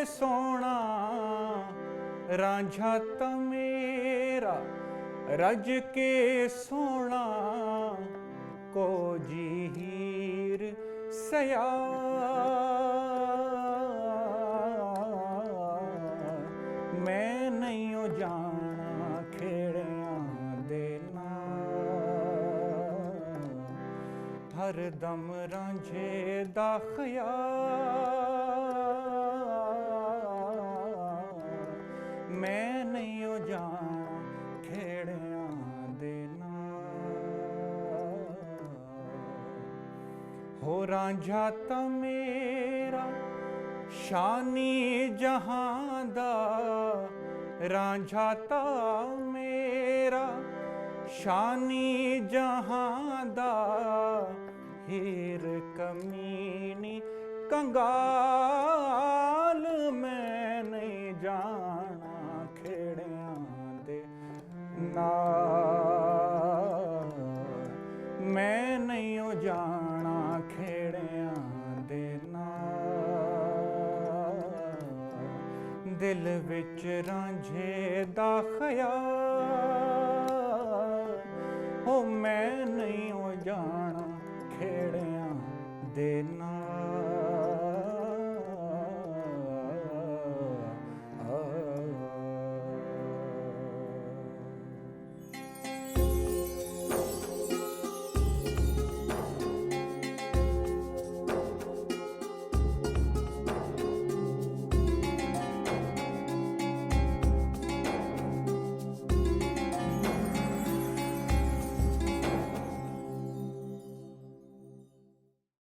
ਸੋਹਣਾ, ਰਾਂਝਾ ਤਾਂ ਮੇਰਾ ਰੱਜ ਕੇ ਸੋਹਣਾ। ਕੋ ਜੀ ਹੀਰ ਸਿਆ, ਮੈਂ ਨਹੀਂ ਓ ਜਾਣਾ ਖੇੜਿਆਂ ਦੇ ਨਾਲ। ਹਰਦਮ ਰਾਂਝੇ ਦਾ ਖਿਆਲ, ਮੈਂ ਨਹੀਂ ਓ ਜਾਣਾ ਖੇੜਿਆਂ ਦੇ ਨਾਲ। ਹੋ ਰਾਂਝਾ ਤਾਂ ਮੇਰਾ ਸ਼ਾਨੀ ਜਹਾਂ ਦਾ, ਰਾਂਝਾ ਤਾਂ ਮੇਰਾ ਸ਼ਾਨੀ ਜਹਾਂ ਦਾ। ਹੀਰ ਕਮੀਨੀ ਕੰਗਾਲ, ਮੈਂ ਨਹੀਂ ਜਾਣਾ ਖੇੜਿਆਂ ਦੇ ਨਾਲ। ਮੈਂ ਨਹੀਂ ਓ ਜਾਣਾ ਖੇੜਿਆਂ ਦੇ ਨਾਲ। ਦਿਲ ਵਿੱਚ ਰਾਂਝੇ ਦਾ ਖਿਆਲ, ਹੋ ਮੈਂ ਨਹੀਂ ਓ ਜਾਣਾ ਖੇੜਿਆਂ ਦੇ ਨਾਲ।